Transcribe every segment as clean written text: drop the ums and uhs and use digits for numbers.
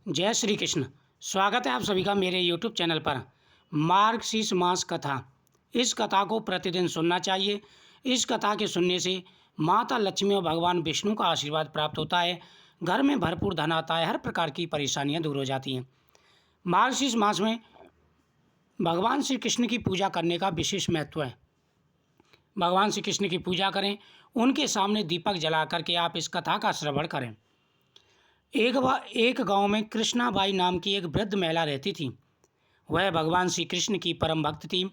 जय श्री कृष्ण। स्वागत है आप सभी का मेरे YouTube चैनल पर। मार्गशीर्ष मास कथा। इस कथा को प्रतिदिन सुनना चाहिए। इस कथा के सुनने से माता लक्ष्मी और भगवान विष्णु का आशीर्वाद प्राप्त होता है। घर में भरपूर धन आता है। हर प्रकार की परेशानियां दूर हो जाती हैं। मार्गशीर्ष मास में भगवान श्री कृष्ण की पूजा करने का विशेष महत्व है। भगवान श्री कृष्ण की पूजा करें। उनके सामने दीपक जला करके आप इस कथा का श्रवण करें। एक गांव में कृष्णाबाई नाम की एक वृद्ध महिला रहती थी। वह भगवान श्री कृष्ण की परम भक्त थी।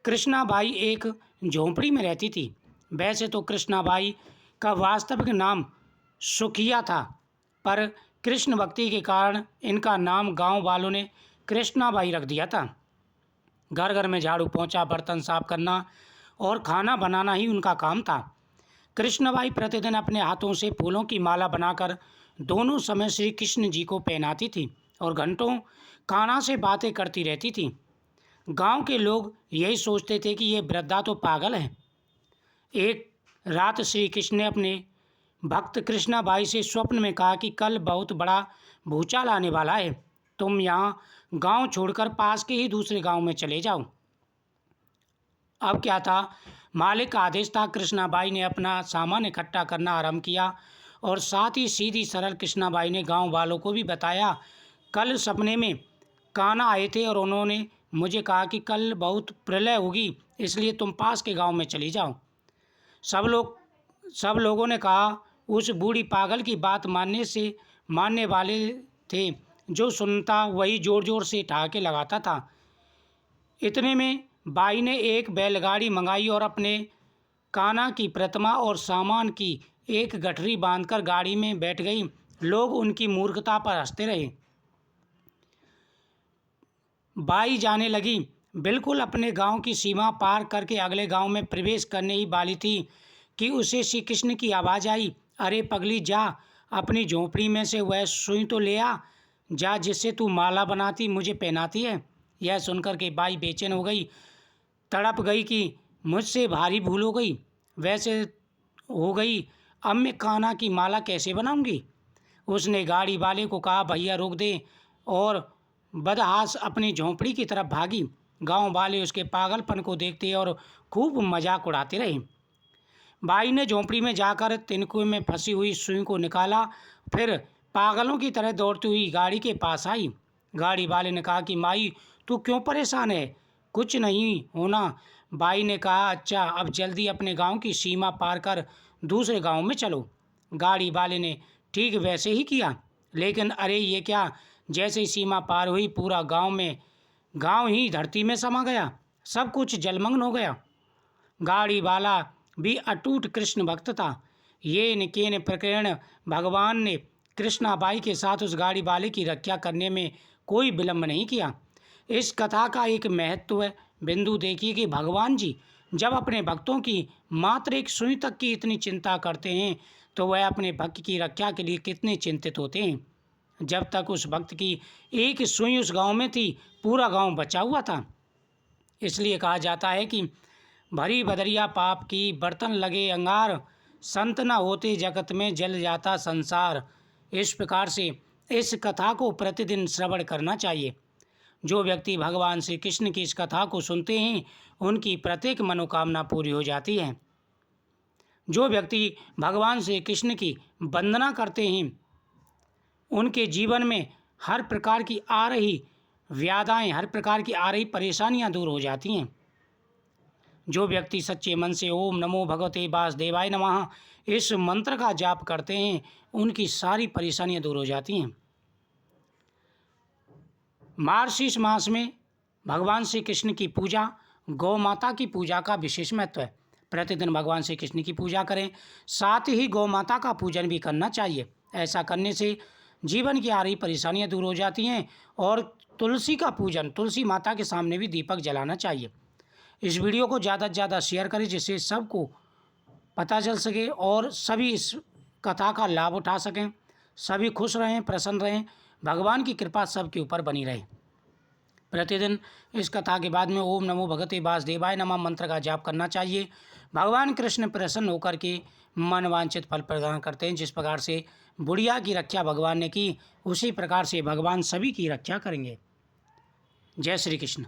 कृष्णाबाई एक झोंपड़ी में रहती थी। वैसे तो कृष्णाबाई का वास्तविक नाम सुखिया था, पर कृष्ण भक्ति के कारण इनका नाम गांव वालों ने कृष्णाबाई रख दिया था। घर घर में झाड़ू पोंछा, बर्तन साफ करना और खाना बनाना ही उनका काम था। कृष्णबाई प्रतिदिन अपने हाथों से फूलों की माला बनाकर दोनों समय श्री कृष्ण जी को पहनाती थी और घंटों कान्हा से बातें करती रहती थी। गांव के लोग यही सोचते थे कि ये वृद्धा तो पागल है। एक रात श्री कृष्ण ने अपने भक्त कृष्णाबाई से स्वप्न में कहा कि कल बहुत बड़ा भूचाल आने वाला है। तुम यहाँ गांव छोड़कर पास के ही दूसरे गांव में चले जाओ। अब क्या था, मालिक का आदेश था। कृष्णाबाई ने अपना सामान इकट्ठा करना आरंभ किया और साथ ही सीधी सरल कृष्णाबाई ने गांव वालों को भी बताया। कल सपने में कान्हा आए थे और उन्होंने मुझे कहा कि कल बहुत प्रलय होगी, इसलिए तुम पास के गांव में चली जाओ। सब लोगों ने कहा। उस बूढ़ी पागल की बात मानने वाले थे। जो सुनता वही जोर जोर से ठहाके लगाता था। इतने में बाई ने एक बैलगाड़ी मंगाई और अपने कान्हा की प्रतिमा और सामान की एक गठरी बांधकर गाड़ी में बैठ गई। लोग उनकी मूर्खता पर हंसते रहे। बाई जाने लगी। बिल्कुल अपने गांव की सीमा पार करके अगले गांव में प्रवेश करने ही वाली थी कि उसे श्री कृष्ण की आवाज़ आई। अरे पगली, जा अपनी झोंपड़ी में से वह सुई तो ले आ, जा जिससे तू माला बनाती मुझे पहनाती है। यह सुनकर के बाई बेचैन हो गई, तड़प गई कि मुझसे भारी भूल हो गई। वैसे हो गई, अब मैं कान्हा की माला कैसे बनाऊंगी। उसने गाड़ी वाले को कहा, भैया रोक दे, और बदहास अपनी झोंपड़ी की तरफ भागी। गांव वाले उसके पागलपन को देखते और खूब मजाक उड़ाते रहे। बाई ने झोंपड़ी में जाकर तिनके में फंसी हुई सुई को निकाला, फिर पागलों की तरह दौड़ती हुई गाड़ी के पास आई। गाड़ी वाले ने कहा कि माई, तू क्यों परेशान है? कुछ नहीं होना। बाई ने कहा, अच्छा, अब जल्दी अपने गांव की सीमा पार कर दूसरे गांव में चलो। गाड़ी वाले ने ठीक वैसे ही किया, लेकिन अरे ये क्या, जैसे ही सीमा पार हुई पूरा गांव ही धरती में समा गया। सब कुछ जलमग्न हो गया। गाड़ी वाला भी अटूट कृष्ण भक्त था। ये निकेन प्रकरण भगवान ने कृष्णाबाई के साथ उस गाड़ी वाले की रक्षा करने में कोई विलंब नहीं किया। इस कथा का एक महत्व बिंदु देखिए कि भगवान जी जब अपने भक्तों की मात्र एक सुई तक की इतनी चिंता करते हैं, तो वह अपने भक्त की रक्षा के लिए कितने चिंतित होते हैं। जब तक उस भक्त की एक सुई उस गांव में थी, पूरा गांव बचा हुआ था। इसलिए कहा जाता है कि भरी बदरिया पाप की, बर्तन लगे अंगार, संत न होते जगत में जल जाता संसार। इस प्रकार से इस कथा को प्रतिदिन श्रवण करना चाहिए। जो व्यक्ति भगवान श्री कृष्ण की इस कथा को सुनते हैं, उनकी प्रत्येक मनोकामना पूरी हो जाती है। जो व्यक्ति भगवान श्री कृष्ण की वंदना करते हैं, उनके जीवन में हर प्रकार की आ रही व्याधाएं, हर प्रकार की आ रही परेशानियां दूर हो जाती हैं। जो व्यक्ति सच्चे मन से ओम नमो भगवते वासुदेवाय नमः इस मंत्र का जाप करते हैं, उनकी सारी परेशानियां दूर हो जाती हैं। मार्गशीर्ष मास में भगवान श्री कृष्ण की पूजा, गौ माता की पूजा का विशेष महत्व है। प्रतिदिन भगवान श्री कृष्ण की पूजा करें, साथ ही गौ माता का पूजन भी करना चाहिए। ऐसा करने से जीवन की आ रही परेशानियां दूर हो जाती हैं। और तुलसी का पूजन, तुलसी माता के सामने भी दीपक जलाना चाहिए। इस वीडियो को ज़्यादा से ज़्यादा शेयर करें, जिससे सबको पता चल सके और सभी इस कथा का लाभ उठा सकें। सभी खुश रहें, प्रसन्न रहें, भगवान की कृपा सबके ऊपर बनी रहे। प्रतिदिन इस कथा के बाद में ओम नमो भगवते वासुदेवाय नमः मंत्र का जाप करना चाहिए। भगवान कृष्ण प्रसन्न होकर के मनवांछित फल प्रदान करते हैं। जिस प्रकार से बुढ़िया की रक्षा भगवान ने की, उसी प्रकार से भगवान सभी की रक्षा करेंगे। जय श्री कृष्ण।